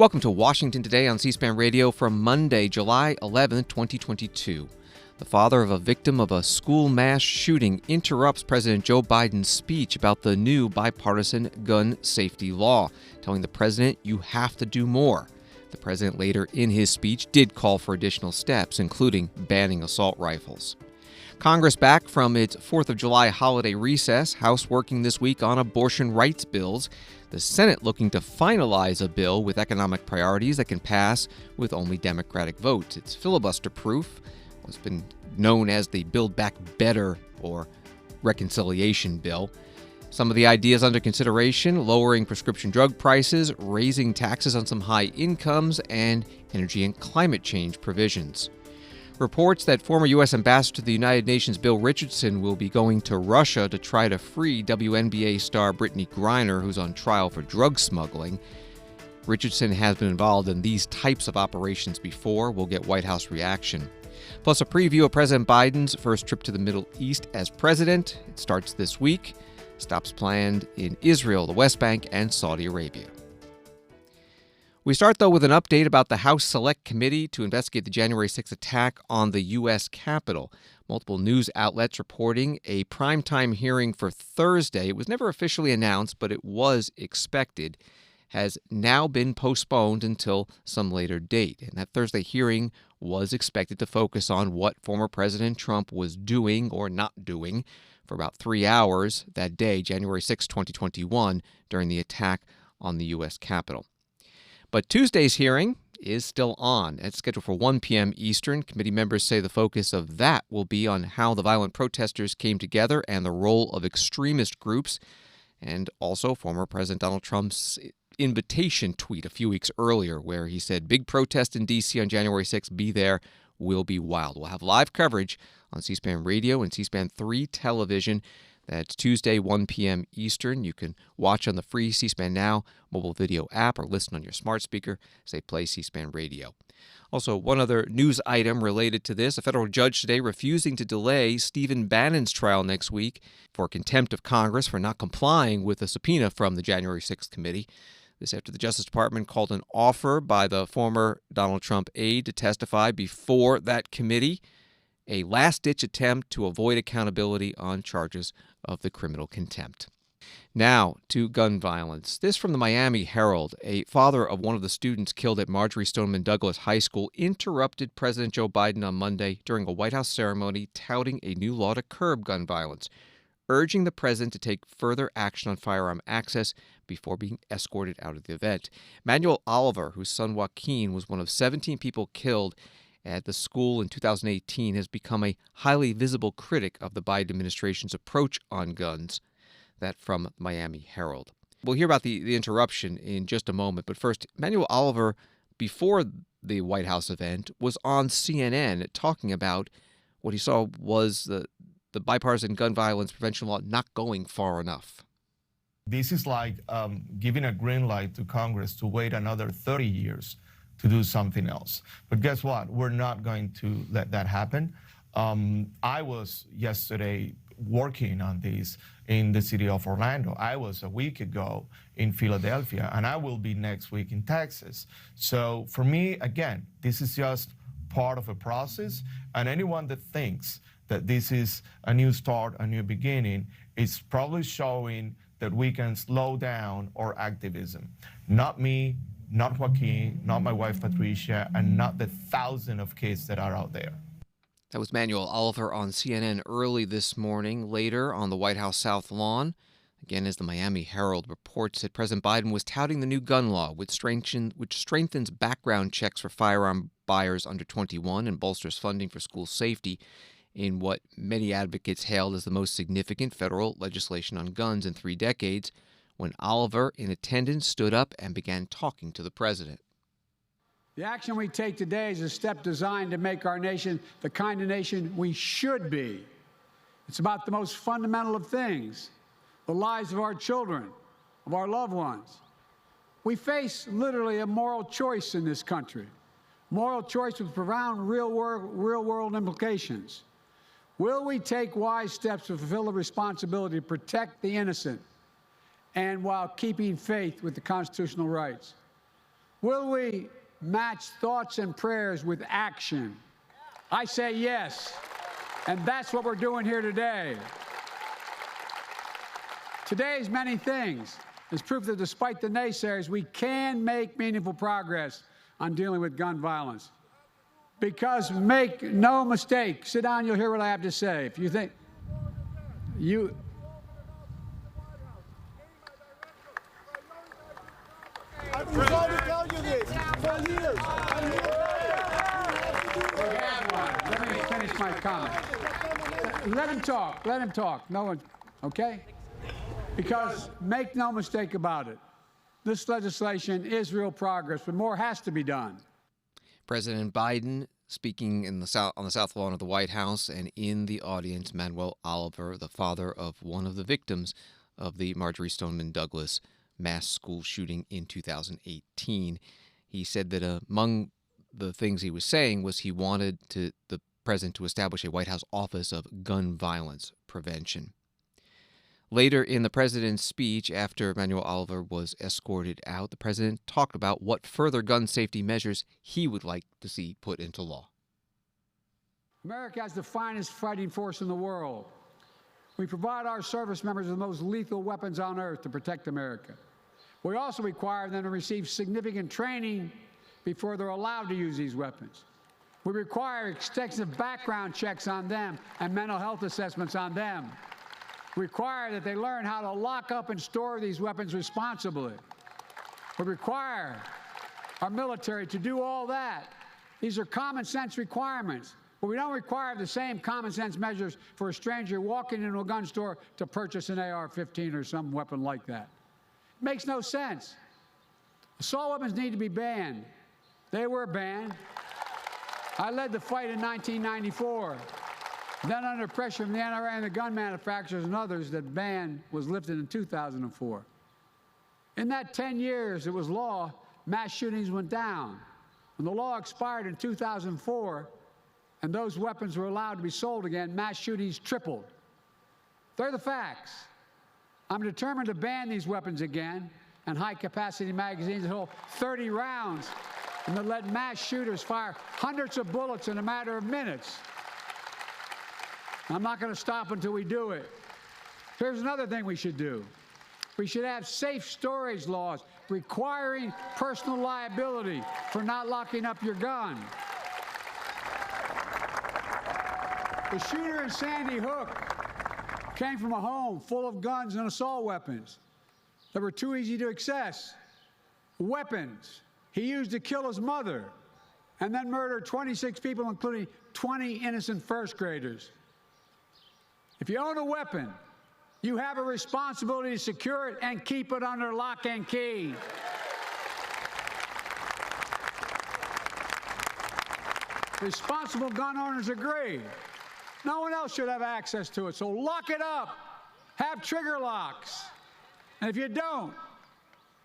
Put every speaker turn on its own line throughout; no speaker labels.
Welcome to Washington Today on C-SPAN Radio from Monday, July 11, 2022. The father of a victim of a school mass shooting interrupts President Joe Biden's speech about the new bipartisan gun safety law, telling the president, "You have to do more." The president later in his speech did call for additional steps, including banning assault rifles. Congress back from its 4th of July holiday recess, House working this week on abortion rights bills, the Senate looking to finalize a bill with economic priorities that can pass with only Democratic votes. It's filibuster-proof, what's been known as the Build Back Better or reconciliation bill. Some of the ideas under consideration: lowering prescription drug prices, raising taxes on some high incomes, and energy and climate change provisions. Reports that former U.S. Ambassador to the United Nations Bill Richardson will be going to Russia to try to free WNBA star Brittney Griner, who's on trial for drug smuggling. Richardson has been involved in these types of operations before. We'll get White House reaction. Plus a preview of President Biden's first trip to the Middle East as president. It starts this week. Stops planned in Israel, the West Bank, and Saudi Arabia. We start, though, with an update about the House Select Committee to investigate the January 6th attack on the U.S. Capitol. Multiple news outlets reporting a primetime hearing for Thursday. It was never officially announced, but it was expected. Has now been postponed until some later date. And that Thursday hearing was expected to focus on what former President Trump was doing or not doing for about 3 hours that day, January 6, 2021, during the attack on the U.S. Capitol. But Tuesday's hearing is still on. It's scheduled for 1 p.m. Eastern. Committee members say the focus of that will be on how the violent protesters came together and the role of extremist groups, and also former President Donald Trump's invitation tweet a few weeks earlier where he said, "Big protest in D.C. on January 6th. Be there. Will be wild." We'll have live coverage on C-SPAN Radio and C-SPAN 3 television. That's Tuesday, 1 p.m. Eastern. You can watch on the free C-SPAN Now mobile video app or listen on your smart speaker. Say play C-SPAN Radio. Also, one other news item related to this: a federal judge today refusing to delay Stephen Bannon's trial next week for contempt of Congress for not complying with a subpoena from the January 6th committee. This after the Justice Department called an offer by the former Donald Trump aide to testify before that committee, a last-ditch attempt to avoid accountability on charges of the criminal contempt. Now to gun violence. This from the Miami Herald. A father of one of the students killed at Marjory Stoneman Douglas High School interrupted President Joe Biden on Monday during a White House ceremony touting a new law to curb gun violence, urging the president to take further action on firearm access before being escorted out of the event. Manuel Oliver, whose son Joaquin was one of 17 people killed at the school in 2018, has become a highly visible critic of the Biden administration's approach on guns. That from Miami Herald. We'll hear about the interruption in just a moment, but first, Manuel Oliver, before the White House event, was on CNN talking about what he saw was the bipartisan gun violence prevention law not going far enough.
This is like giving a green light to Congress to wait another 30 years to do something else. But guess what? We're not going to let that happen. I was yesterday working on this in the city of Orlando. I was a week ago in Philadelphia, and I will be next week in Texas. So for me, again, this is just part of a process, and anyone that thinks that this is a new start, a new beginning, is probably showing that we can slow down our activism. Not me, not Joaquin, not my wife Patricia, and not the thousands of kids that are out there.
That was Manuel Oliver on CNN early this morning. Later on the White House South Lawn, again as the Miami Herald reports that President Biden was touting the new gun law, which strengthens background checks for firearm buyers under 21 and bolsters funding for school safety in what many advocates hailed as the most significant federal legislation on guns in 3 decades, when Oliver, in attendance, stood up and began talking to the president.
The action we take today is a step designed to make our nation the kind of nation we should be. It's about the most fundamental of things, the lives of our children, of our loved ones. We face literally a moral choice in this country, moral choice with profound real-world implications. Will we take wise steps to fulfill the responsibility to protect the innocent and while keeping faith with the constitutional rights? Will we match thoughts and prayers with action? I say yes, and that's what we're doing here today. Today's many things is proof that despite the naysayers, we can make meaningful progress on dealing with gun violence. Because make no mistake, sit down, you'll hear what I have to say. If you think you...
I've been trying to tell you this for years.
Let me finish my comment. Let him talk. Let him talk. No one, okay? Because make no mistake about it, this legislation is real progress, but more has to be done.
President Biden speaking on the South Lawn of the White House, and in the audience, Manuel Oliver, the father of one of the victims of the Marjorie Stoneman Douglas mass school shooting in 2018. He said that among the things he was saying was he wanted the president to establish a White House Office of Gun Violence Prevention. Later in the president's speech, after Manuel Oliver was escorted out, the president talked about what further gun safety measures he would like to see put into law.
America has the finest fighting force in the world. We provide our service members with the most lethal weapons on earth to protect America. We also require them to receive significant training before they're allowed to use these weapons. We require extensive background checks on them and mental health assessments on them. We require that they learn how to lock up and store these weapons responsibly. We require our military to do all that. These are common sense requirements. But we don't require the same common sense measures for a stranger walking into a gun store to purchase an AR-15 or some weapon like that. It makes no sense. Assault weapons need to be banned. They were banned. I led the fight in 1994. Then under pressure from the NRA and the gun manufacturers and others, that ban was lifted in 2004. In that 10 years it was law, mass shootings went down. When the law expired in 2004, and those weapons were allowed to be sold again, mass shootings tripled. They're the facts. I'm determined to ban these weapons again, and high-capacity magazines that hold 30 rounds, and that let mass shooters fire hundreds of bullets in a matter of minutes. I'm not going to stop until we do it. Here's another thing we should do. We should have safe storage laws requiring personal liability for not locking up your gun. The shooter in Sandy Hook came from a home full of guns and assault weapons that were too easy to access. Weapons he used to kill his mother and then murdered 26 people, including 20 innocent first graders. If you own a weapon, you have a responsibility to secure it and keep it under lock and key. Responsible gun owners agree. No one else should have access to it, so lock it up. Have trigger locks. And if you don't,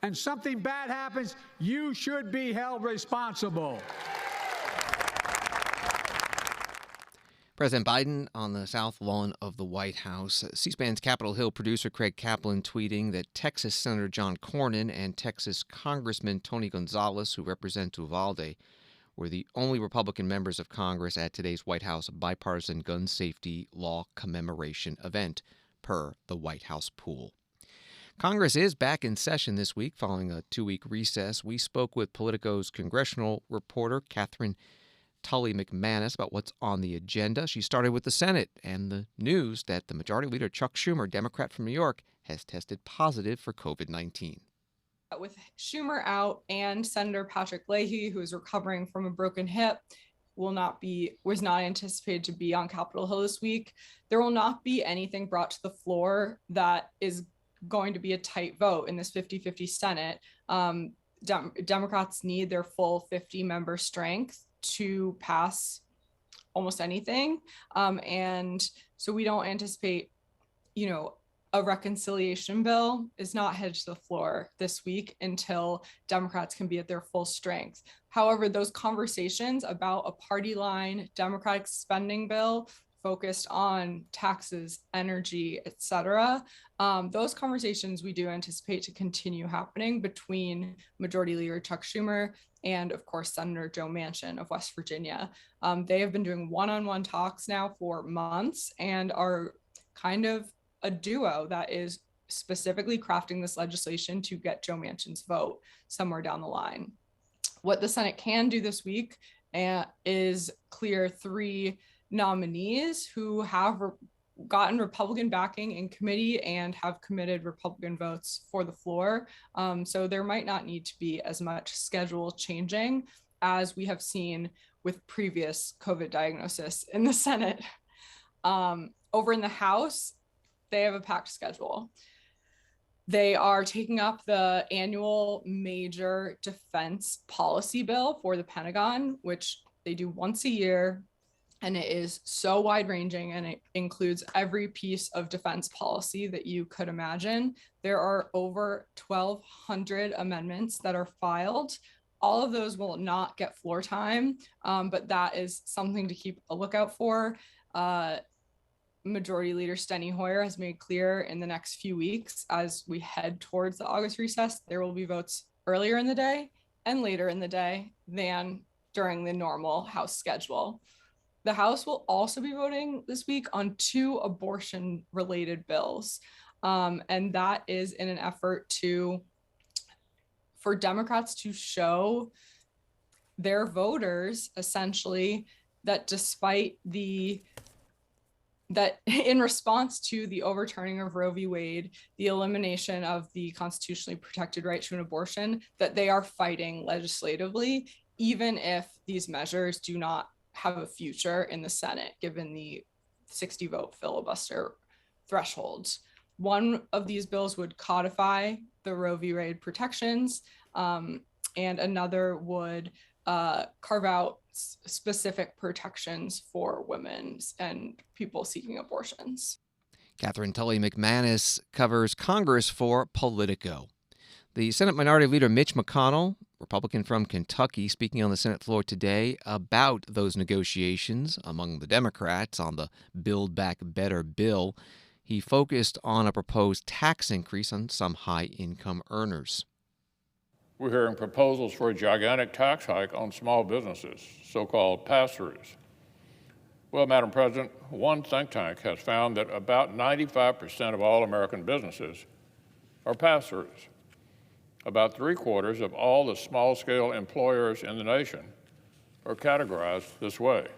and something bad happens, you should be held responsible.
President Biden on the South Lawn of the White House. C-SPAN's Capitol Hill producer Craig Kaplan tweeting that Texas Senator John Cornyn and Texas Congressman Tony Gonzalez, who represent Uvalde, were the only Republican members of Congress at today's White House bipartisan gun safety law commemoration event, per the White House pool. Congress is back in session this week following a 2-week recess. We spoke with Politico's congressional reporter Catherine Tully McManus about what's on the agenda. She started with the Senate and the news that the Majority Leader Chuck Schumer, Democrat from New York, has tested positive for COVID-19.
With Schumer out and Senator Patrick Leahy, who is recovering from a broken hip, was not anticipated to be on Capitol Hill this week. There will not be anything brought to the floor that is going to be a tight vote in this 50-50 Senate. Democrats need their full 50-member strength to pass almost anything. And so we don't anticipate, a reconciliation bill is not headed to the floor this week until Democrats can be at their full strength. However, those conversations about a party line Democratic spending bill focused on taxes, energy, etc. Those conversations we do anticipate to continue happening between Majority Leader Chuck Schumer and, of course, Senator Joe Manchin of West Virginia. They have been doing one-on-one talks now for months and are kind of a duo that is specifically crafting this legislation to get Joe Manchin's vote somewhere down the line. What the Senate can do this week is clear 3 nominees who have gotten Republican backing in committee and have committed Republican votes for the floor. So there might not need to be as much schedule changing as we have seen with previous COVID diagnosis in the Senate. Over in the House, they have a packed schedule. They are taking up the annual major defense policy bill for the Pentagon, which they do once a year. And it is so wide ranging and it includes every piece of defense policy that you could imagine. There are over 1,200 amendments that are filed. All of those will not get floor time, but that is something to keep a lookout for. Majority Leader Steny Hoyer has made clear in the next few weeks, as we head towards the August recess, there will be votes earlier in the day and later in the day than during the normal House schedule. The House will also be voting this week on 2 abortion-related bills, and that is in an effort for Democrats to show their voters, essentially, that that in response to the overturning of Roe v. Wade, the elimination of the constitutionally protected right to an abortion, that they are fighting legislatively, even if these measures do not have a future in the Senate, given the 60-vote filibuster thresholds. One of these bills would codify the Roe v. Wade protections, and another would carve out specific protections for women and people seeking abortions.
Catherine Tully McManus covers Congress for Politico. The Senate Minority Leader Mitch McConnell, Republican from Kentucky, speaking on the Senate floor today about those negotiations among the Democrats on the Build Back Better bill. He focused on a proposed tax increase on some high-income earners.
We're hearing proposals for a gigantic tax hike on small businesses, so-called pass-throughs. Well, Madam President, one think tank has found that about 95% of all American businesses are pass-throughs. About 3/4 of all the small-scale employers in the nation are categorized this way.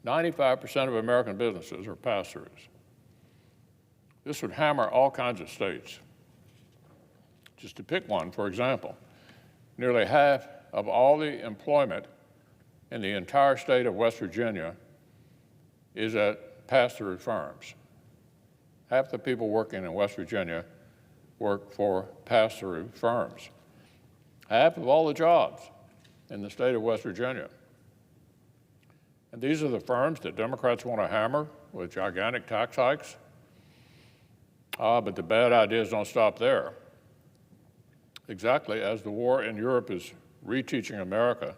95% of American businesses are pass-throughs. This would hammer all kinds of states. Just to pick one, for example, nearly half of all the employment in the entire state of West Virginia is at pass-through firms. Half the people working in West Virginia work for pass-through firms. Half of all the jobs in the state of West Virginia. And these are the firms that Democrats want to hammer with gigantic tax hikes. But the bad ideas don't stop there. Exactly as the war in Europe is reteaching America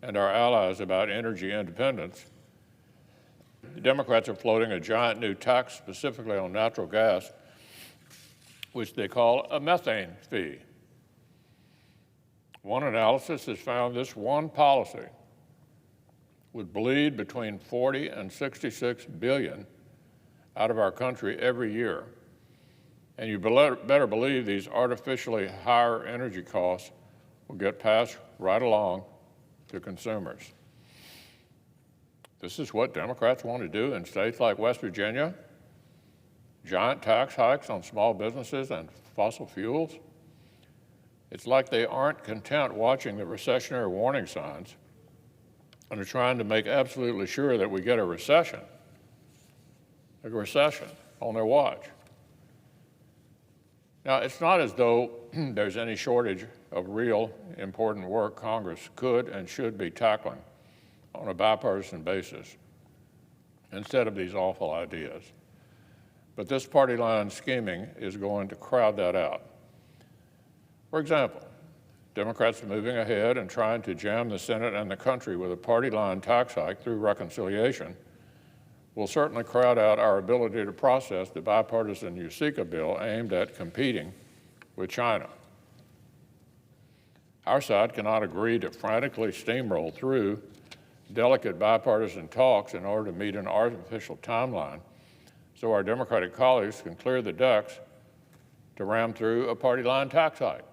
and our allies about energy independence, the Democrats are floating a giant new tax specifically on natural gas, which they call a methane fee. One analysis has found this one policy would bleed between 40 and 66 billion out of our country every year. And you better believe these artificially higher energy costs will get passed right along to consumers. This is what Democrats want to do in states like West Virginia? Giant tax hikes on small businesses and fossil fuels? It's like they aren't content watching the recessionary warning signs and are trying to make absolutely sure that we get a recession on their watch. Now, it's not as though there's any shortage of real important work Congress could and should be tackling on a bipartisan basis instead of these awful ideas. But this party line scheming is going to crowd that out. For example, Democrats are moving ahead and trying to jam the Senate and the country with a party line tax hike through reconciliation, will certainly crowd out our ability to process the bipartisan USICA bill aimed at competing with China. Our side cannot agree to frantically steamroll through delicate bipartisan talks in order to meet an artificial timeline so our Democratic colleagues can clear the decks to ram through a party line tax hike.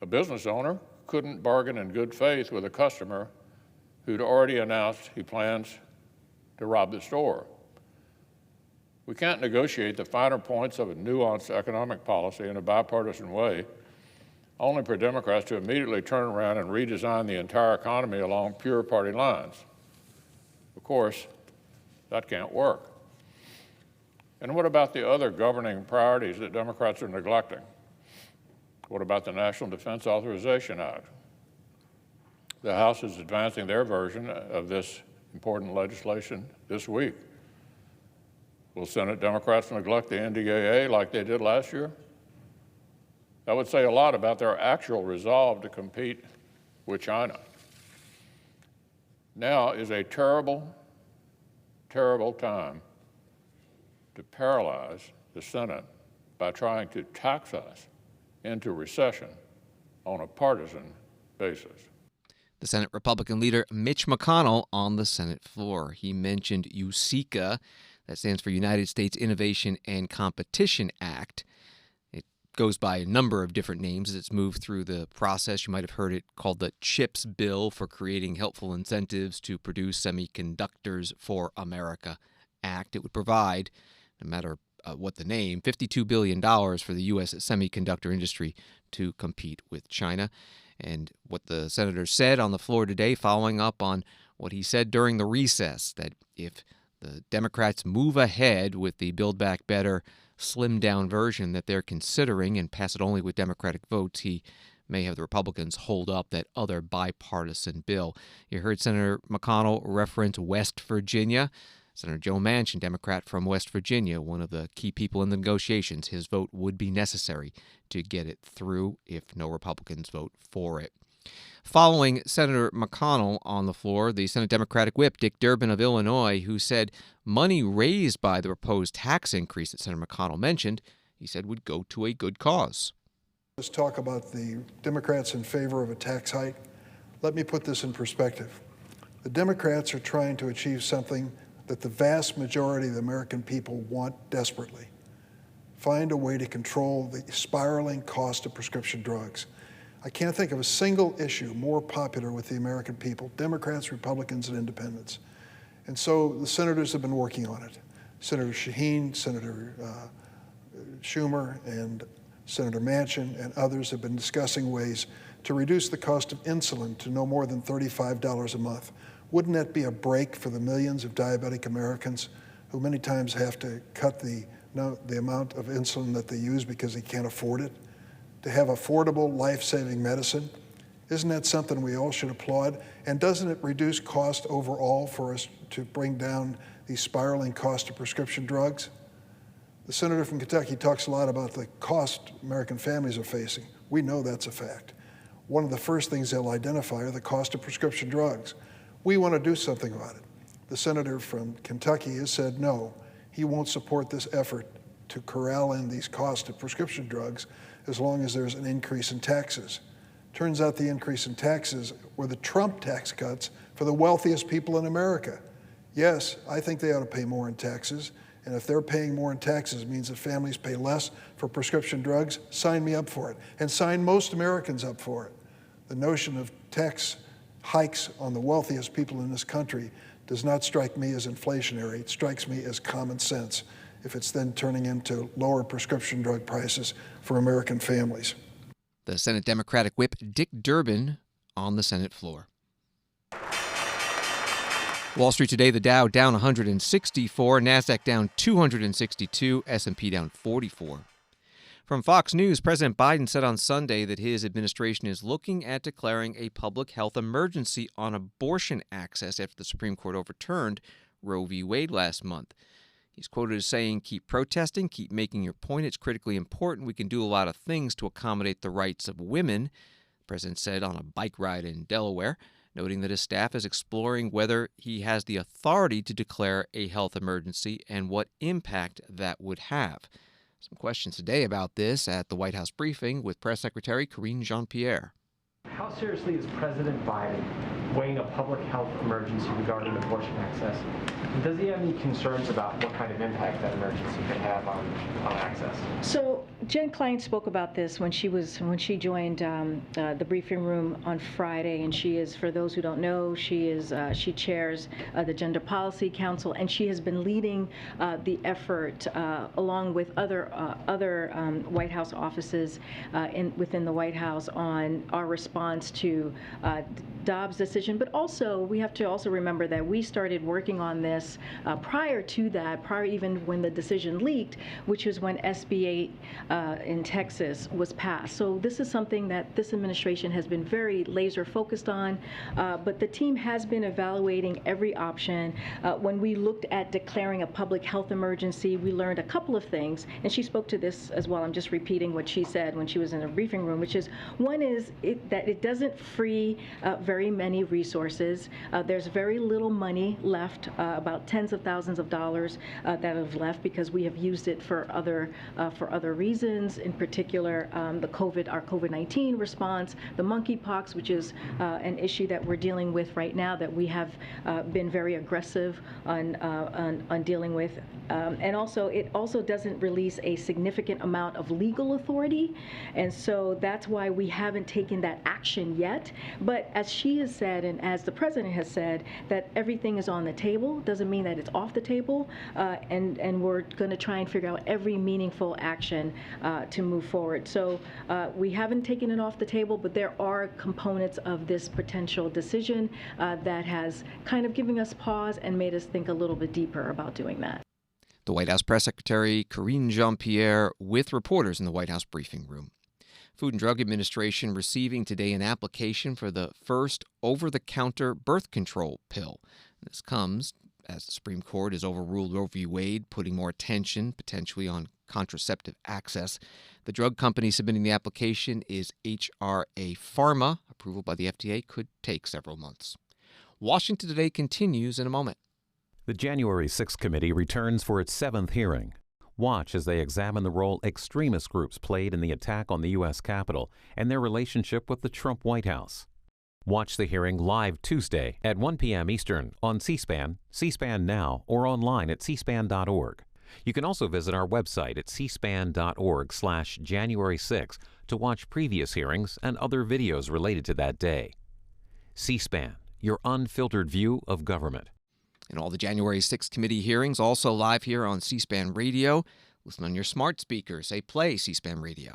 A business owner couldn't bargain in good faith with a customer who'd already announced he plans to rob the store. We can't negotiate the finer points of a nuanced economic policy in a bipartisan way, only for Democrats to immediately turn around and redesign the entire economy along pure party lines. Of course, that can't work. And what about the other governing priorities that Democrats are neglecting? What about the National Defense Authorization Act? The House is advancing their version of this important legislation this week. Will Senate Democrats neglect the NDAA like they did last year? That would say a lot about their actual resolve to compete with China. Now is a terrible, terrible time to paralyze the Senate by trying to tax us into recession on a partisan basis.
The Senate Republican leader Mitch McConnell on the Senate floor. He mentioned USICA, that stands for United States Innovation and Competition Act. It goes by a number of different names as it's moved through the process. You might have heard it called the CHIPS Bill, for creating helpful incentives to produce semiconductors for America Act. It would provide, no matter what the name, $52 billion for the U.S. semiconductor industry to compete with China. And what the senator said on the floor today, following up on what he said during the recess, that if the Democrats move ahead with the Build Back Better slimmed-down version that they're considering and pass it only with Democratic votes, he may have the Republicans hold up that other bipartisan bill. You heard Senator McConnell reference West Virginia. Senator Joe Manchin, Democrat from West Virginia, one of the key people in the negotiations. His vote would be necessary to get it through if no Republicans vote for it. Following Senator McConnell on the floor, the Senate Democratic whip, Dick Durbin of Illinois, who said money raised by the proposed tax increase that Senator McConnell mentioned, he said would go to a good cause.
Let's talk about the Democrats in favor of a tax hike. Let me put this in perspective. The Democrats are trying to achieve something that the vast majority of the American people want desperately. Find a way to control the spiraling cost of prescription drugs. I can't think of a single issue more popular with the American people, Democrats, Republicans, and independents. And so the senators have been working on it. Senator Shaheen, Senator Schumer, and Senator Manchin and others have been discussing ways to reduce the cost of insulin to no more than $35 a month. Wouldn't that be a break for the millions of diabetic Americans who many times have to cut the amount of insulin that they use because they can't afford it? To have affordable, life-saving medicine? Isn't that something we all should applaud? And doesn't it reduce cost overall for us to bring down the spiraling cost of prescription drugs? The senator from Kentucky talks a lot about the cost American families are facing. We know that's a fact. One of the first things they'll identify are the cost of prescription drugs. We want to do something about it. The senator from Kentucky has said no, he won't support this effort to corral in these costs of prescription drugs as long as there's an increase in taxes. Turns out the increase in taxes were the Trump tax cuts for the wealthiest people in America. Yes, I think they ought to pay more in taxes, and if they're paying more in taxes, it means that families pay less for prescription drugs. Sign me up for it, and sign most Americans up for it. The notion of tax hikes on the wealthiest people in this country does not strike me as inflationary. It strikes me as common sense if it's then turning into lower prescription drug prices for American families.
The Senate Democratic whip, Dick Durbin, on the Senate floor. Wall Street today, the Dow down 164, NASDAQ down 262, S&P down 44. From Fox News, President Biden said on Sunday that his administration is looking at declaring a public health emergency on abortion access after the Supreme Court overturned Roe v. Wade last month. He's quoted as saying, "Keep protesting, keep making your point. It's critically important. We can do a lot of things to accommodate the rights of women," the president said on a bike ride in Delaware. noting that his staff is exploring whether he has the authority to declare a health emergency and what impact that would have. Some questions today about this at the White House briefing with Press Secretary Karine Jean-Pierre.
How seriously is President Biden weighing a public health emergency regarding abortion access? And does he have any concerns about what kind of impact that emergency could have on access?
So Jen Klein spoke about this when she joined the briefing room on Friday, and she is, for those who don't know, she chairs the Gender Policy Council, and she has been leading the effort along with other White House offices within the White House on our response to Dobbs' decision. But also, we have to also remember that we started working on this prior to that, prior even when the decision leaked, which was when SB 8 in Texas was passed. So this is something that this administration has been very laser focused on, but the team has been evaluating every option. When we looked at declaring a public health emergency, we learned a couple of things, and she spoke to this as well. I'm just repeating what she said when she was in the briefing room, which is, one is that it doesn't free very many resources. There's very little money left, about tens of thousands of dollars that have left because we have used it for other reasons, in particular our COVID-19 response, the monkeypox, which is an issue that we're dealing with right now that we have been very aggressive on dealing with. And also, it also doesn't release a significant amount of legal authority, and so that's why we haven't taken that action yet. But as she has said, and as the president has said, that everything is on the table doesn't mean that it's off the table, and we're going to try and figure out every meaningful action to move forward. So we haven't taken it off the table, but there are components of this potential decision that has kind of given us pause and made us think a little bit deeper about doing that.
The White House Press Secretary Karine Jean-Pierre with reporters in the White House briefing room. Food and Drug Administration receiving today an application for the first over-the-counter birth control pill. This comes as the Supreme Court has overruled Roe v. Wade, putting more attention potentially on contraceptive access. The drug company submitting the application is HRA Pharma. Approval by the FDA could take several months. Washington Today continues in a moment.
The January 6th committee returns for its 7th hearing. Watch as they examine the role extremist groups played in the attack on the U.S. Capitol and their relationship with the Trump White House. Watch the hearing live Tuesday at 1 p.m. Eastern on C-SPAN, C-SPAN Now, or online at cspan.org. You can also visit our website at cspan.org/January 6 to watch previous hearings and other videos related to that day. C-SPAN, your unfiltered view of government.
And all the January 6th committee hearings also live here on C-SPAN Radio. Listen on your smart speaker. Say play C-SPAN Radio.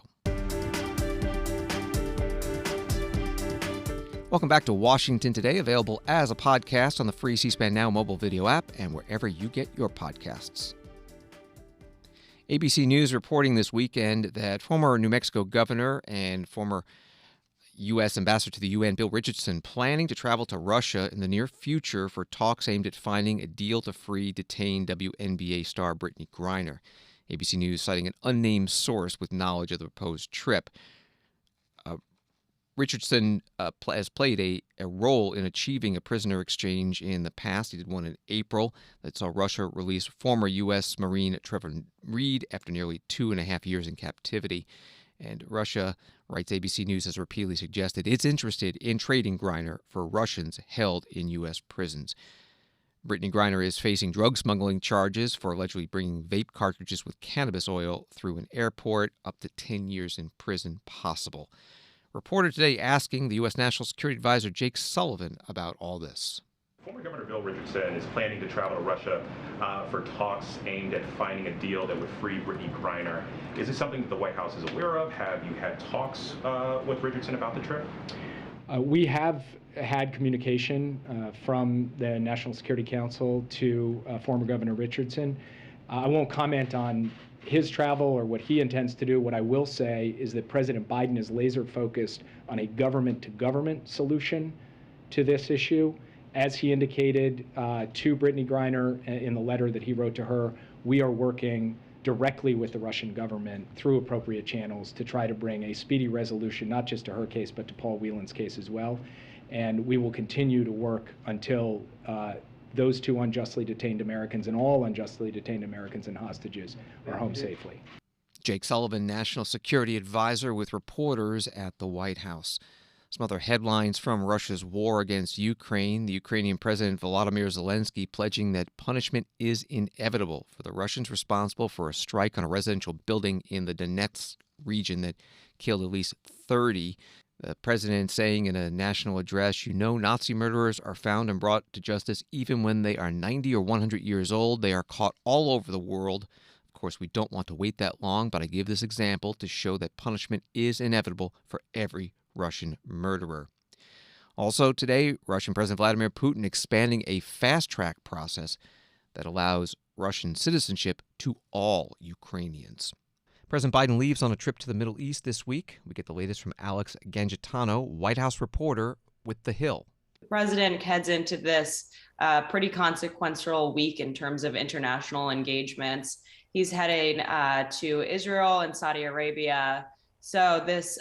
Welcome back to Washington Today, available as a podcast on the free C-SPAN Now mobile video app and wherever you get your podcasts. ABC News reporting this weekend that former New Mexico governor and former U.S. Ambassador to the UN, Bill Richardson, planning to travel to Russia in the near future for talks aimed at finding a deal to free detained WNBA star Brittney Griner. ABC News citing an unnamed source with knowledge of the proposed trip. Richardson has played a role in achieving a prisoner exchange in the past. He did one in April that saw Russia release former U.S. Marine Trevor Reed after nearly 2.5 years in captivity. And Russia, writes ABC News, has repeatedly suggested it's interested in trading Griner for Russians held in U.S. prisons. Brittney Griner is facing drug smuggling charges for allegedly bringing vape cartridges with cannabis oil through an airport, up to 10 years in prison possible. Reporter today asking the U.S. National Security Advisor Jake Sullivan about all this.
Former Governor Bill Richardson is planning to travel to Russia for talks aimed at finding a deal that would free Brittney Griner. Is this something that the White House is aware of? Have you had talks with Richardson about the trip?
We have had communication from the National Security Council to former Governor Richardson. I won't comment on his travel or what he intends to do. What I will say is that President Biden is laser focused on a government-to-government solution to this issue. As he indicated to Brittney Griner in the letter that he wrote to her, we are working directly with the Russian government through appropriate channels to try to bring a speedy resolution, not just to her case, but to Paul Whelan's case as well. And we will continue to work until those 2 unjustly detained Americans and all unjustly detained Americans and hostages are home safely.
Jake Sullivan, National Security Advisor with reporters at the White House. Some other headlines from Russia's war against Ukraine. The Ukrainian President Volodymyr Zelensky pledging that punishment is inevitable for the Russians responsible for a strike on a residential building in the Donetsk region that killed at least 30. The president saying in a national address, Nazi murderers are found and brought to justice even when they are 90 or 100 years old. They are caught all over the world. Of course, we don't want to wait that long, but I give this example to show that punishment is inevitable for every Russian murderer. Also today, Russian President Vladimir Putin expanding a fast-track process that allows Russian citizenship to all Ukrainians. President Biden leaves on a trip to the Middle East this week. We get the latest from Alex Gangitano, White House reporter with The Hill.
The president heads into this pretty consequential week in terms of international engagements. He's heading to Israel and Saudi Arabia. So this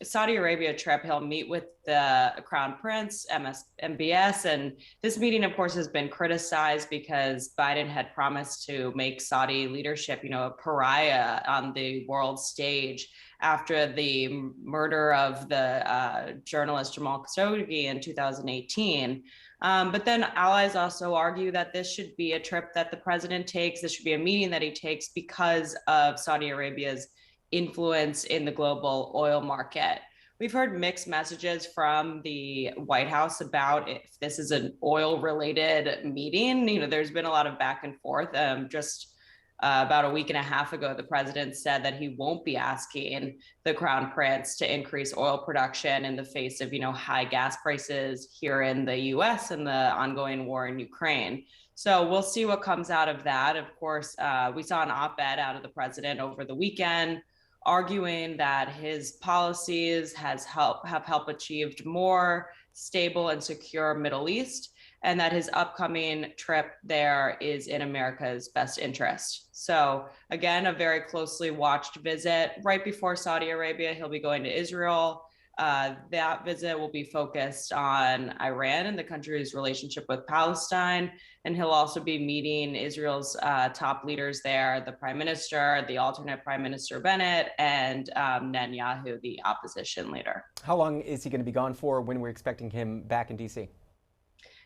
Saudi Arabia trip, he'll meet with the Crown Prince, MBS, and this meeting, of course, has been criticized because Biden had promised to make Saudi leadership, a pariah on the world stage after the murder of the journalist Jamal Khashoggi in 2018. But then allies also argue that this should be a trip that the president takes. This should be a meeting that he takes because of Saudi Arabia's influence in the global oil market. We've heard mixed messages from the White House about if this is an oil-related meeting. There's been a lot of back and forth. Just about a week and a half ago, the president said that he won't be asking the Crown Prince to increase oil production in the face of, high gas prices here in the U.S. and the ongoing war in Ukraine. So we'll see what comes out of that. Of course, we saw an op-ed out of the president over the weekend arguing that his policies have helped achieve more stable and secure Middle East, and that his upcoming trip there is in America's best interest. So again, a very closely watched visit. Right before Saudi Arabia, he'll be going to Israel. That visit will be focused on Iran and the country's relationship with Palestine. And he'll also be meeting Israel's top leaders there, the prime minister, the alternate prime minister Bennett, and Netanyahu, the opposition leader.
How long is he going to be gone for? When we're expecting him back in D.C.?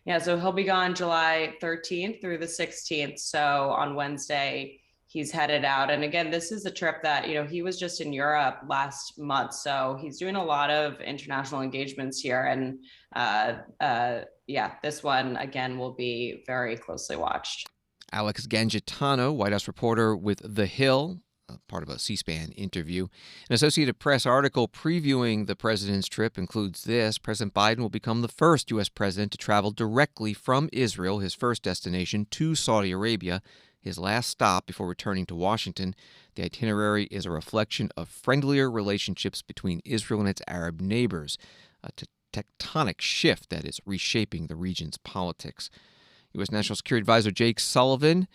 Yeah, so he'll be gone July 13th through the 16th. So on Wednesday, he's headed out. And again, this is a trip that, he was just in Europe last month. So he's doing a lot of international engagements here. And this one, again, will be very closely watched.
Alex Gangitano, White House reporter with The Hill, part of a C-SPAN interview. An Associated Press article previewing the president's trip includes this. President Biden will become the first U.S. president to travel directly from Israel, his first destination, to Saudi Arabia, his last stop before returning to Washington. The itinerary is a reflection of friendlier relationships between Israel and its Arab neighbors, a tectonic shift that is reshaping the region's politics. U.S. National Security Advisor Jake Sullivan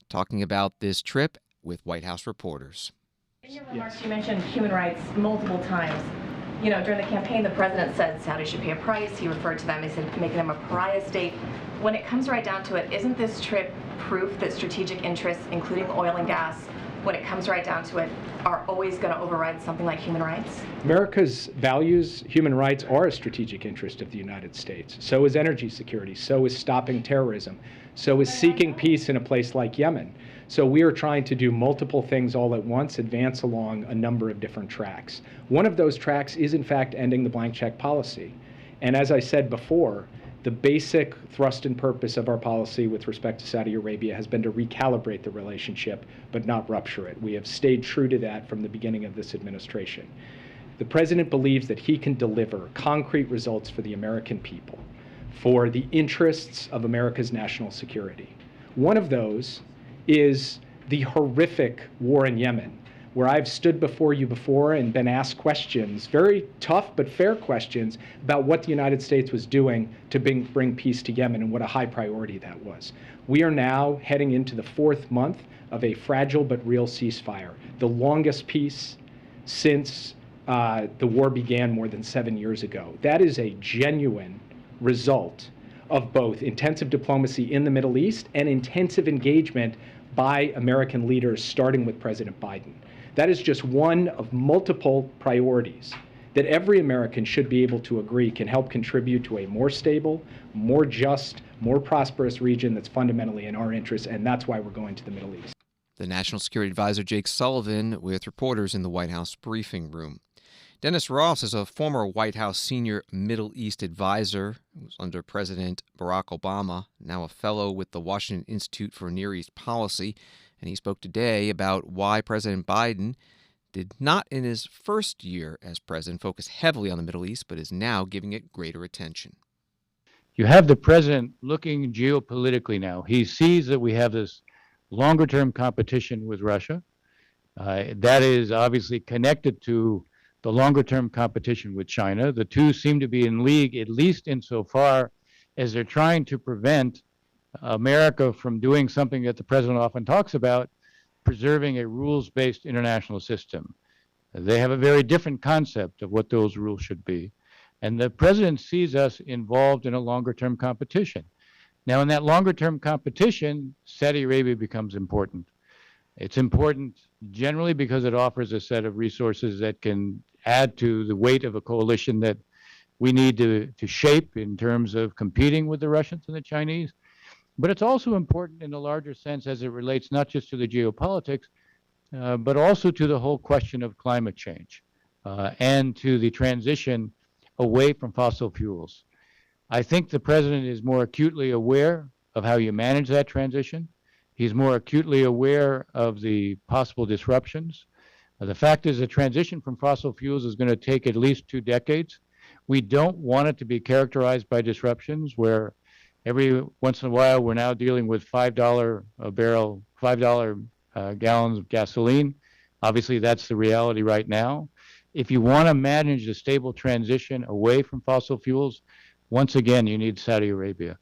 talking about this trip with White House reporters.
In your remarks, you mentioned human rights multiple times. During the campaign, the president said Saudi should pay a price. He referred to them as making them a pariah state. When it comes right down to it, isn't this trip proof that strategic interests, including oil and gas, when it comes right down to it, are always going to override something like human rights?
America's values, human rights, are a strategic interest of the United States. So is energy security. So is stopping terrorism. So is seeking peace in a place like Yemen. So we are trying to do multiple things all at once, advance along a number of different tracks. One of those tracks is, in fact, ending the blank check policy. And as I said before, the basic thrust and purpose of our policy with respect to Saudi Arabia has been to recalibrate the relationship, but not rupture it. We have stayed true to that from the beginning of this administration. The president believes that he can deliver concrete results for the American people, for the interests of America's national security. One of those is the horrific war in Yemen, where I've stood before you before and been asked questions, very tough but fair questions, about what the United States was doing to bring peace to Yemen and what a high priority that was. We are now heading into the 4th month of a fragile but real ceasefire, the longest peace since the war began more than 7 years ago. That is a genuine result of both intensive diplomacy in the Middle East and intensive engagement by American leaders, starting with President Biden. That is just one of multiple priorities that every American should be able to agree can help contribute to a more stable, more just, more prosperous region that's fundamentally in our interest, and that's why we're going to the Middle East.
The National Security Advisor Jake Sullivan with reporters in the White House briefing room. Dennis Ross is a former White House senior Middle East advisor who was under President Barack Obama, now a fellow with the Washington Institute for Near East Policy, and he spoke today about why President Biden did not in his first year as president focus heavily on the Middle East, but is now giving it greater attention.
You have the president looking geopolitically now. He sees that we have this longer-term competition with Russia. That is obviously connected to the longer-term competition with China. The two seem to be in league, at least insofar as they're trying to prevent America from doing something that the president often talks about, preserving a rules-based international system. They have a very different concept of what those rules should be. And the president sees us involved in a longer-term competition. Now, in that longer-term competition, Saudi Arabia becomes important. It's important generally because it offers a set of resources that can add to the weight of a coalition that we need to shape in terms of competing with the Russians and the Chinese. But it's also important in a larger sense as it relates not just to the geopolitics, but also to the whole question of climate change and to the transition away from fossil fuels. I think the president is more acutely aware of how you manage that transition. He's more acutely aware of the possible disruptions. The fact is the transition from fossil fuels is going to take at least 2 decades. We don't want it to be characterized by disruptions where every once in a while we're now dealing with $5 a barrel, $5 gallons of gasoline. Obviously, that's the reality right now. If you want to manage a stable transition away from fossil fuels, once again, you need Saudi Arabia.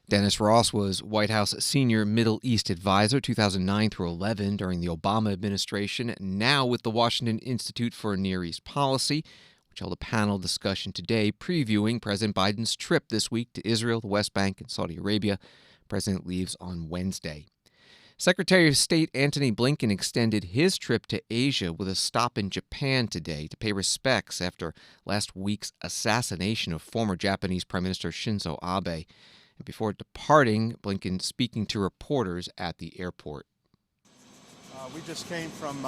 Dennis Ross was White House senior Middle East advisor 2009 through 11 during the Obama administration, now with the Washington Institute for Near East Policy, which held a panel discussion today previewing President Biden's trip this week to Israel, the West Bank, and Saudi Arabia. The president leaves on Wednesday. Secretary of State Antony Blinken extended his trip to Asia with a stop in Japan today to pay respects after last week's assassination of former Japanese Prime Minister Shinzo Abe. And before departing, Blinken speaking to reporters at the airport.
We just came from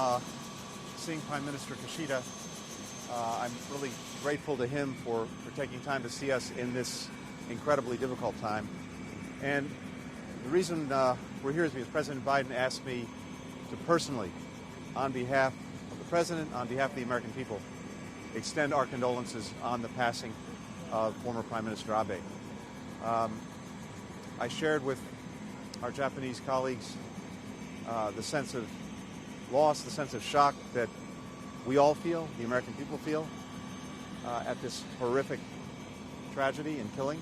seeing Prime Minister Kishida. I'm really grateful to him for taking time to see us in this incredibly difficult time. And the reason we're here is because President Biden asked me to personally, on behalf of the President, on behalf of the American people, extend our condolences on the passing of former Prime Minister Abe. I shared with our Japanese colleagues the sense of loss, the sense of shock that we all feel, the American people feel, at this horrific tragedy and killing.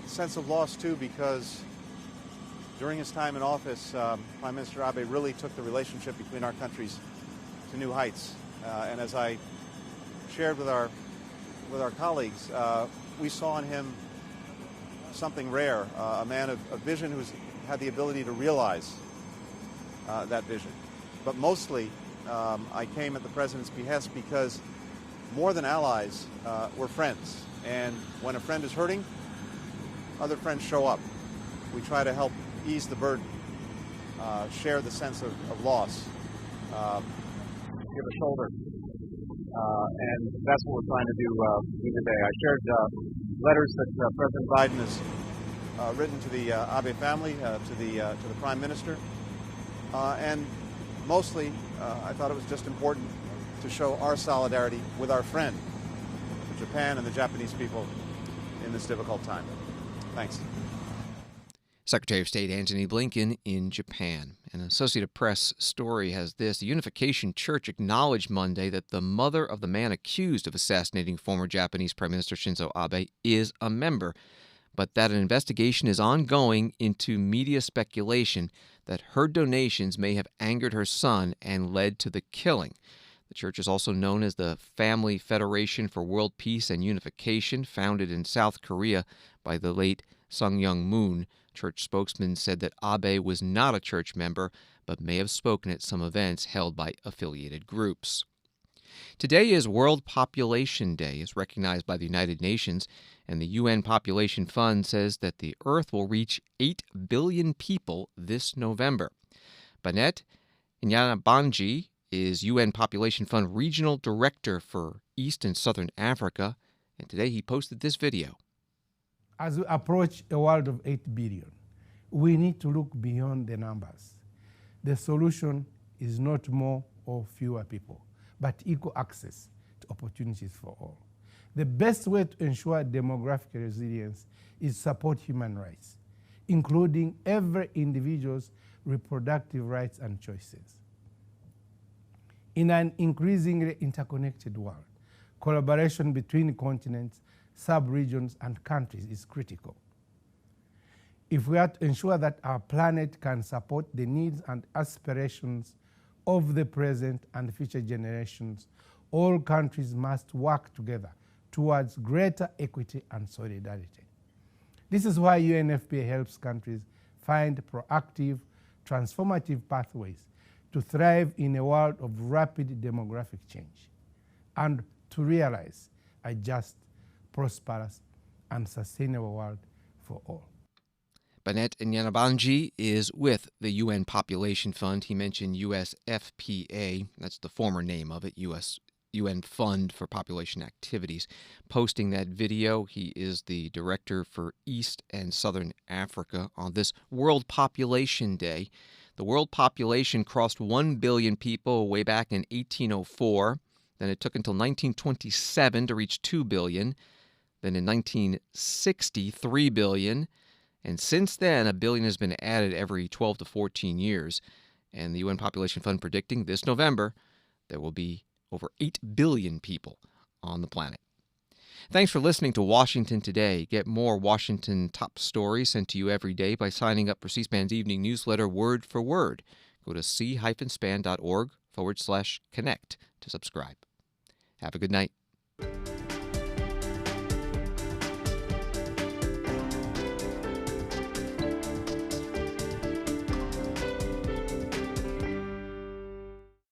Sense of loss, too, because during his time in office, Prime Minister Abe really took the relationship between our countries to new heights. And as I shared with our colleagues, we saw in him something rare, a man of vision who's had the ability to realize that vision. But mostly, I came at the President's behest because more than allies, we're friends. And when a friend is hurting, other friends show up. We try to help ease the burden, share the sense of loss, give a shoulder. And that's what we're trying to do today. I shared letters that President Biden has written to the Abe family, to the Prime Minister, and mostly I thought it was just important to show our solidarity with our friend, Japan, and the Japanese people in this difficult time. Thanks.
Secretary of State Antony Blinken in Japan. An Associated Press story has this. The Unification Church acknowledged Monday that the mother of the man accused of assassinating former Japanese Prime Minister Shinzo Abe is a member, but that an investigation is ongoing into media speculation that her donations may have angered her son and led to the killing. The church is also known as the Family Federation for World Peace and Unification, founded in South Korea by the late Sung Myung Moon. Church spokesman said that Abe was not a church member, but may have spoken at some events held by affiliated groups. Today is World Population Day, as recognized by the United Nations, and the UN Population Fund says that the Earth will reach 8 billion people this November. Banet Nyanabanji is UN Population Fund Regional Director for East and Southern Africa, and today he posted this video.
As we approach a world of 8 billion, we need to look beyond the numbers. The solution is not more or fewer people, but equal access to opportunities for all. The best way to ensure demographic resilience is support human rights, including every individual's reproductive rights and choices. In an increasingly interconnected world, collaboration between continents, sub-regions, and countries is critical. If we are to ensure that our planet can support the needs and aspirations of the present and future generations, all countries must work together towards greater equity and solidarity. This is why UNFPA helps countries find proactive, transformative pathways to thrive in a world of rapid demographic change and to realize a just, prosperous, and sustainable world for all.
Banet Nyanabanji is with the UN Population Fund. He mentioned USFPA, that's the former name of it, UN Fund for Population Activities. Posting that video, he is the director for East and Southern Africa on this World Population Day. The world population crossed 1 billion people way back in 1804. Then it took until 1927 to reach 2 billion. Then in 1960, 3 billion. And since then, 1 billion has been added every 12 to 14 years. And the UN Population Fund predicting this November there will be over 8 billion people on the planet. Thanks for listening to Washington Today. Get more Washington top stories sent to you every day by signing up for C-SPAN's evening newsletter Word for Word. Go to c-span.org/connect to subscribe. Have a good night.